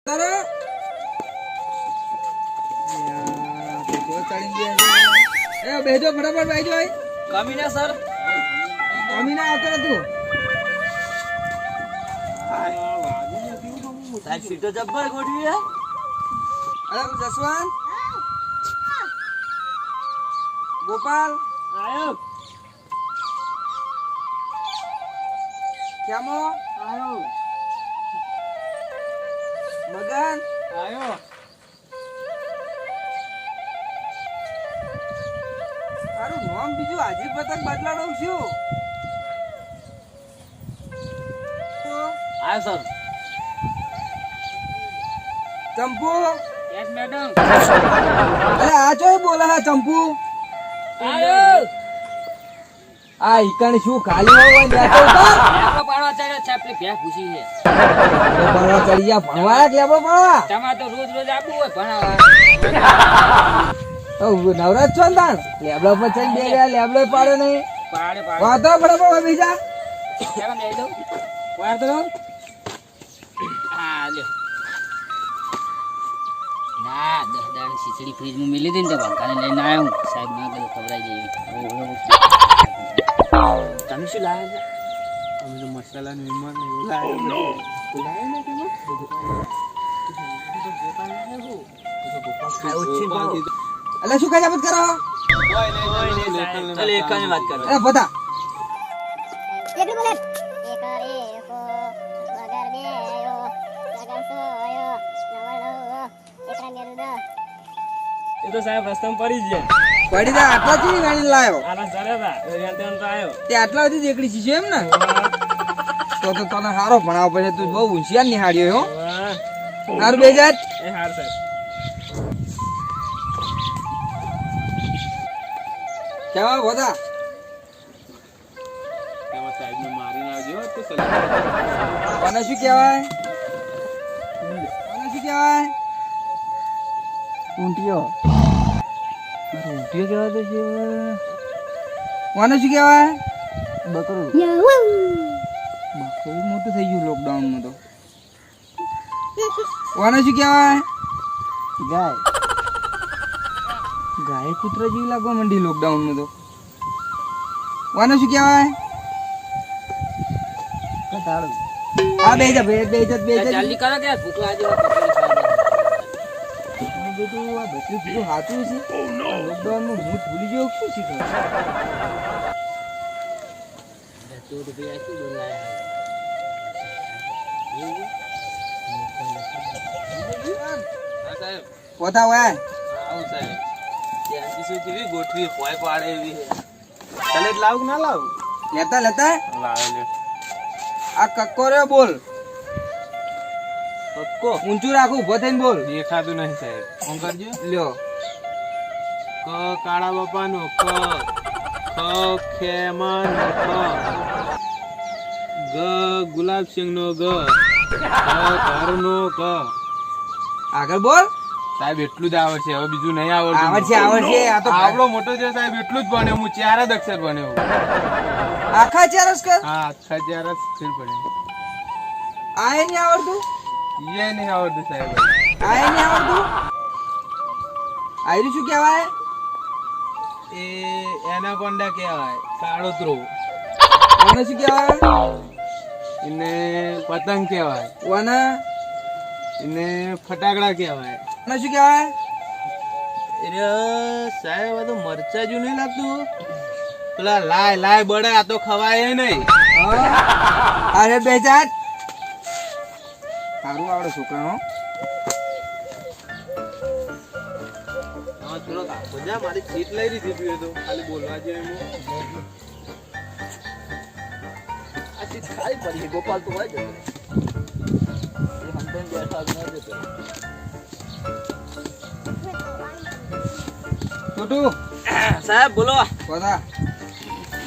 બેજો ફટાફટ બેજો કમીના સર કમીના આવતો તું સાહેબ સીટો જબ્બર ગોઠવી હે અરે જસવંત ગોપાલ આયો ક્યામો આયો મગન આયો તારું નામ બીજું હાજી પતંગ બદલાડો છું આયો સર ચંપુ યસ મેડમ અરે આ ચોય બોલે હે ચંપુ આયો આ ઈકણ શું ખાલી હોય ને તો લેબડો પાડવા ચાલે છે આપણી ભે પૂછી છે ભણવા ચડી જા ભણવા લેબો ભણવા તમારે તો રોજ રોજ આપવું હોય ભણાવવા તો નવરાજ છો ને તાણ લેબડો પર ચડી બે ગયા લેબડો પાડ્યો નહીં પાડે વાતો બરાબર બીજા કેમ લઈ દઉં વાર તો હા લ્યો ના 10 દાણ ખીચડી ફ્રીજ માં મેલી દીધી ને તો બંકાને લઈને આવ્યો સાહેબ ના કીધું ખવડાઈ જેવી તમે શું લાવ્યા છો અમે તો મસાલા નિર્માણ એવું લાવ્યા એટલે શું કઈ મત કરો ચાલ એક કાની વાત કરો અરે બધા એટલું બોલે એકો વગર બેયો વગર સોયો નવળો એકરા મેરુદા એ તો સાહેબ રસ્તામાં પડી જ પડી જા આટલા ચી ગાડી લાયો આના ચડ્યા હતા તો આવ્યો તે આટલા સુધી એકડી ચીજ એમ ને તો તને સારો ભણાવ પડે તું બહુ હોશિયાર નિહાળ્યો હો હાર બે જાત એ હાર સાહેબ કેવા બધા તેમાં સાહેબ ને મારીને આવજો તો કોને શું કહેવાય કોને શું કહેવાય ઊંટિયો ઊંટિયો કહેવાય તો છે કોને શું કહેવાય બકરું બકરું મોટું થઈ ગયું લોકડાઉનમાં તો કોને શું કહેવાય ગાય ગાય કૂતરા જેવી લાગવા માંડી લોકડાઉનમાં તો કોને શું કહેવાય કટાળું આ બે જા બે જા જલ્દી કરો કે ભૂખ લાગે બધું આ બધું કીધું સાચું છે લોકડાઉનમાં હું ભૂલી ગયો શું શીખો તો ભાઈ શું બોલાયા હા સાહેબ પોતા હોય આવું સાહેબ ત્યાંથી શું કેવી ગોઠવી હોય પાડે એવી ચાલે લાવ કે ના લાવ લેતા લેતા લાવે લે આ કક્કો રે બોલ પક્કો ઊંચું રાખું ઉભો થઈને બોલ દેખાતું નહીં સાહેબ શું કરજો લ્યો ક કાળા બાપાનો ક ખ ખેમાનો ખ ગ ગુલાબસિંહનો ગ ઘરનો ક આગળ બોલ સાહેબ એટલું જ આવડશે હવે બીજું નહીં આવડતું આવડશે આવડશે આ તો આવડો મોટો છે સાહેબ એટલું જ ભણ્યો હું 4 જ અક્ષર ભણ્યો આખા ચારસ કર હા આખા 4 જ અક્ષર ભણ્યો આ નહીં આવડતું એ નહીં આવડતું સાહેબ આ નહીં આવડતું આયરું શું કહેવાય એ એનાકોન્ડા કહેવાય કાળોતરો કોને શું કહેવાય એને પતંગ કહેવાય કોને એને ફટાકડા કહેવાય કોને શું કહેવાય અરે સાહેબ આ તો મરચા જેવું નહીં લાગતું પેલા લાય લાય બળે આ તો ખવાય નહીં હા? અરે બે જાત સારું આવડે છોકરાનો હા ચલો કાકો જા મારી સીટ લઈ લીધી તું એ તો ખાલી બોલવા જેવું આ ચીજ ખાલી પડી ગોપાલ તો હોય જતો એ હંતન બેઠા ન જતો ટોટુ સાહેબ બોલો પોતા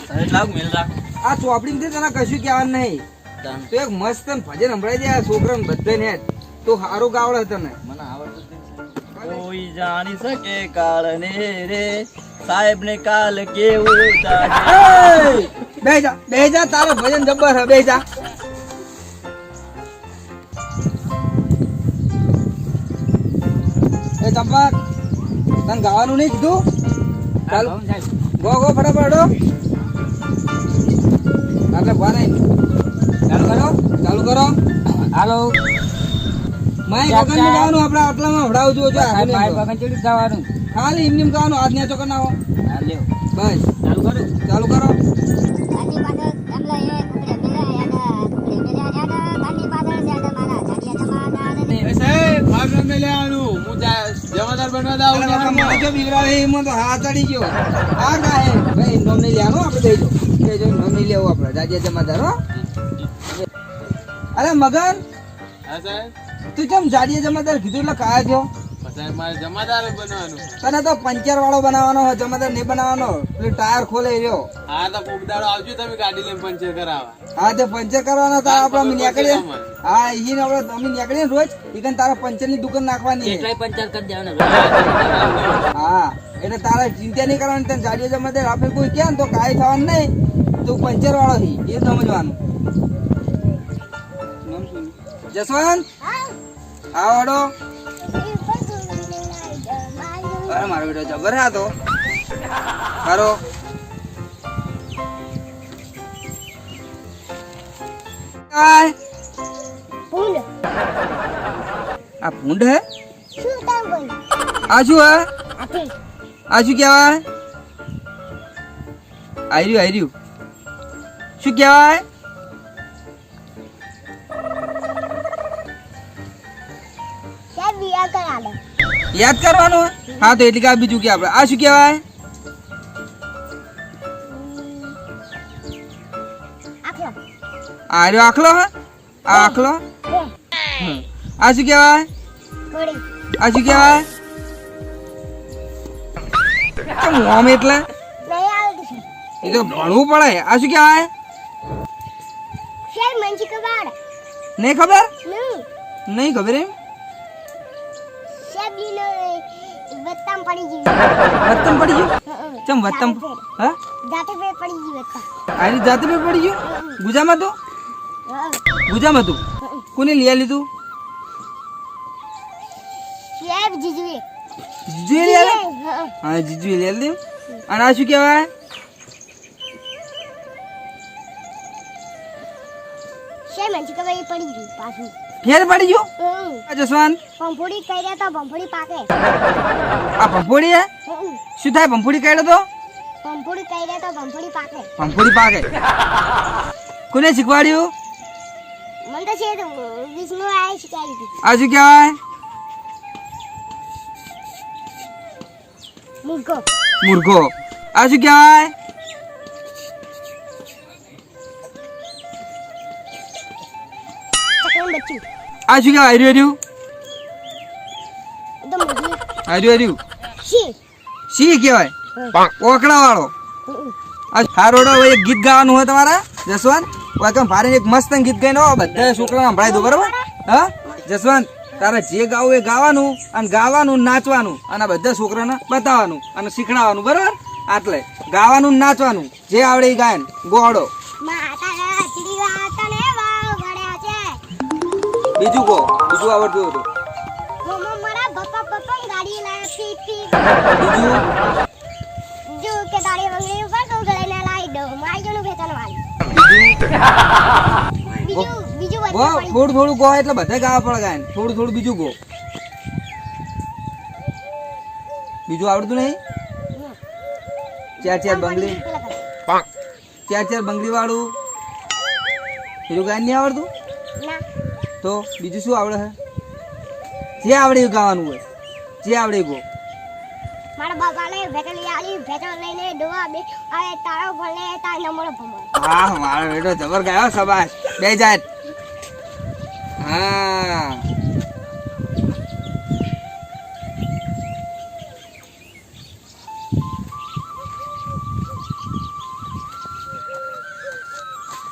સાહેબ લાવ મેલ રાખ આ ચોપડી થી તને કશું કહેવાનું નહીં તો એક મસ્ત ભજન સંભળાઈ દે આ છોકરાને બધાને તો સારું ગાવડે તને મને આવડતું જ નહીં કોઈ જાણી શકે કાળને રે સાહેબ ને કાલ કેવું ચાલે બે જા તારો ભજન જબ્બર હે બે જા એ ચંપા તને ગાવાનું નહીં કીધું ચાલ ગો ગો ફટાફટ હેડો. એટલે ભા નહીં ચાલુ કરો હાલો માય વગર નું ગાવાનું આપણે આટલામાં હવડાવજો જો ખાલી એમ નેમ ગાવાનું હાથ નેચો કરી નાખો બસ ચાલુ કરો ગાડી પાછળ એમલા એ કુકડે મેલા યાડા કુકડે મેલા યાડા ગાડી પાછળ યાડા મારા જાડિયા જમાના ને એ સાહેબ માર નામ લેવાનું હું જમાદાર બનવા દાઉં ને મને જો બિગડાવે એમાં તો હાથ ચડી ગયો આ કાહે ભાઈ નોમ નહીં લેવાનું આપણે દેજો કે જો નોમ નહીં લેવું આપણે જાડિયા જમાદાર હો. અરે મગન હા સાહેબ તું કેમ જાડિયા જમાદાર કીધું એટલે કાયા થયો સાહેબ મારે જમાદાર જ બનવાનું. તને તો પંચર વાળો બનાવવાનો હોય જમાદાર નહીં બનાવવાનો પેલું ટાયર ખોલે રહ્યો. હા તો કોક દાડો આવજો તમે ગાડી લઈને પંચર કરાવવા. હા તે પંચર કરવાનો તારા આપણે અમે નીકળીએ હા ઈને આપણે અમે નીકળીએ ને રોજ ઈકન તારા પંચર ની દુકાન નાખવાની છે. પંચર કરી દેવાનું. હા એટલે તારા ચિંતા નહીં કરવાની તને જાડિયા જમાદાર આપણે કોઈ કહે ને તો કાંઈ થવાનું નહીં તું પંચર વાળો છે એ સમજવાનું. જસવંત આવડો અરે મારો બેટો જબર હતો ખરો ફૂલ આ ભૂંડ હે શું કામ બોલ આ શું હે આપી આ શું કહેવાય આર્યું શું કહેવાય સાહેબ બિયા કરાડો યાદ કરવાનું હે? હા તો એટલે કે આ બીજું કે આપણે આ શું કહેવાય આખલો આર્યો આખલો હે આ આખલો બે આ શું કહેવાય કોડી આ શું કહેવાય કેમ ઓમ એટલે નહીં આવડતું એ તો ભણવું પડે આ શું કહેવાય સાહેબ મંજી કબાડ નહીં ખબર નહીં નહીં ખબર એમ સાહેબ લીલો વત્તામ પડી ગઈ વતન પડી ગયું ચમ વતન હા જાતે પે પડી ગઈ વત્તા આની જાતે પર પડી ગયું ગુજામાં તો ગુજામાં તું કોને લઈ લીધું સાહેબ જીજુએ જીજુ લઈ આલે હા જીજુ લઈ આલે અને આ શું કહેવાય સાહેબ મંજી કબાડ પડી ગઈ પાછું ફેર પડી ગયું આ જસવંત ભંફોડી કર્યા તો ભંફોડી પાકે આ ભંફોડી હે શું થાય ભંફોડી કાઢ્યો તો ભંફોડી કર્યા તો ભંફોડી પાકે ભંફોડી પાકે કોને શીખવાડ્યું મને તો છે વિષ્ણુ આય શીખાઈ દીધી આ શું કહેવાય મુર્ગો મુર્ગો આ શું કહેવાય ચકલું બચ્ચું આ શું કહેવાય હર્યું એકદમ મજી હર્યું શી સી કહેવાય ઓકડા વાળો આ હારોડો એક ગીત ગાવાનું હોય તમારા જસવંત વાકમ ભારે એક મસ્ત ગીત ગાઈને આવો બધા છોકરાને સંભળાઈ દો બરાબર હા જસવંત તારે જે ગાવું એ ગાવાનું અને ગાવાનું નાચવાનું અને આ બધા છોકરાને બતાવવાનું અને શીખડાવવાનું બરાબર આટલે ગાવાનું ને નાચવાનું જે આવડે એ ગાયન ગોળો માતા ચીડી વાતા ને વાવ ગળ્યા છે બીજું ગો બીજું આવડતું હતું મમ્મા મારા પપ્પા ગાડી લાયા પીપ પીપ બીજું જો કે દાડી વંગડી ઉપર તો ગળે લાઈ દો માઈ જણું ભેતન વાળી બીજું ગો વચ્ચે પડી થોડું થોડું ગો એટલે બધા ગાવા પડે ગાયન થોડું થોડું બીજું ગો બીજું આવડતું નહીં ચાર ચાર બંગલી ચાર ચાર બંગલી વાળું બીજું ગાયન નહીં આવડતું ના તો બીજું શું આવડે છે જે આવડે એ ગાવાનું હોય જે આવડે એ ગો મારા બાપાને ભેટલી આલી ભેટો લઈને ડોવા બે આવે તારો ભલે તાર નમળો ભમો હા મારો બેટો જબર ગાયો સબાશ બે જાત હા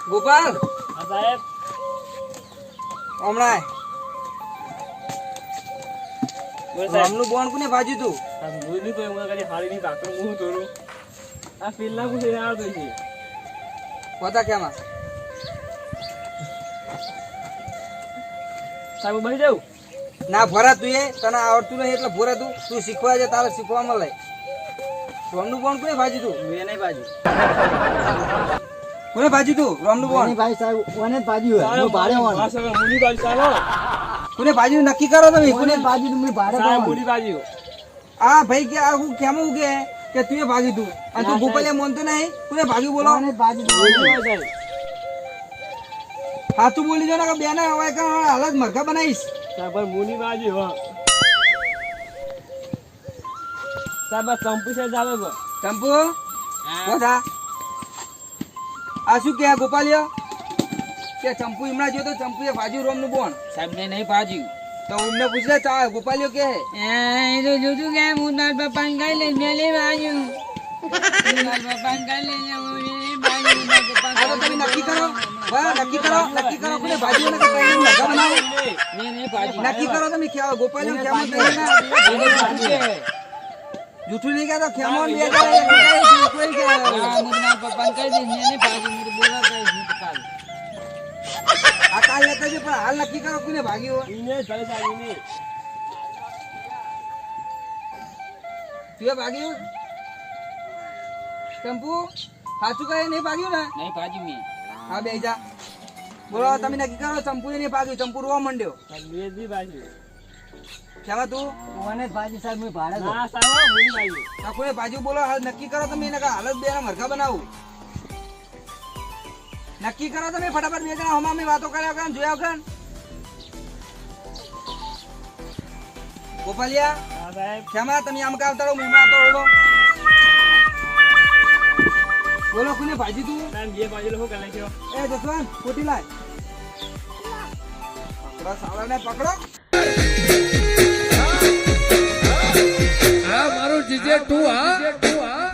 ગોપાલ સાહેબ હમણાં આમનું બોન કોને ભાજ્યું તું પોતા કેમાં સાહેબ બની જાવ ના ભરા તું એ તને આવડતું નહીં એટલે ભોરા તું શીખવા છે તારે શીખવામાં લઈ રોમનું બોન કોને ભાજી તું મેં નહીં બાજુ કોને ભાજી તું રોમનું બોન ભાઈ સાહેબ ઓને જ બાજુ હોય હું ભાડે ઓન મુની બાજુ ચાલો કોને ભાજી નક્કી કરો તમે કોને બાજુ હું ભાડે સાહેબ મુની બાજુ આ ભાઈ કે આ હું કેમ ઉગે કે તું એ ભાગી તું અને તું ગોપાલિયા મોનતો નહીં કોને ભાગી બોલો બાજુ સાહેબ હાથું બોલી જો ને કે બેને હવે કે હાલત મરઘા બનાવીશ સાહેબ મુની બાજુ હો સાહેબ કંપુ છે જાવે ગો ચંપુ કોથા આ શું કે ગોપાલિયા કે ચંપુ હમણાં જો તો ચંપુ એ ભાજી રોમનું બોન સાહેબ ને નહીં બાજુ તો ઉમને પૂછ લે ચા ગોપાલિયો કે એ તો જોતું કે હું તાર પપ્પા ને કઈ લઈ મેં લઈ બાજુ તાર પપ્પા ને કઈ લઈ આ તો તમે નક્કી કરો હા નક્કી કરો કોને ભાજી ને કે કઈ મરઘા બનાવો મેં નહીં બાજુ નક્કી કરો તમે કે ગોપાલિયો કેમ નહીં જૂઠું નહીં કહેતો ખેમો બે કોઈ કે મુના પપ્પા ને કઈ દે મેં નહીં બાજુ હું બોલા કઈ હું કાલ આ કાલ લેતા છે પણ હાલ નક્કી કરો કોને ભાગ્યો ઈને ચાલે સાહેબ ઈને તું એ ભાગ્યો ચંપુ સાચું કહે નહીં ભાગ્યું ને નહીં બાજુ મેં હા બે જા બોલો તમે નક્કી કરો ચંપુ નહીં ભાગ્યું ચંપુ રોવા માંડ્યો મેં બી બાજુ કેમાં તું ઓને બાજુ સાહેબ હું ભાડે ના સાહેબ મુની બાજુ આખું બાજુ બોલો હાલ નક્કી કરો તમે એને હાલત બે મરઘા બનાવું નક્કી કરો તમે ફટાફટ બે જણા હમણાં વાતો કર્યા વગર જોયા વગર ગોપાલિયા હા સાહેબ ખેમા તમે આમ કા આવતા રહો મહેમાન તો ઓળો બોલો કોને ભાજી તું સાહેબ બે બાજુ લોકો કલાઈ ગયો એ જસવંત ખોટી લાય પકડો સાવડાને પકડો આ મારું જીજે તું હા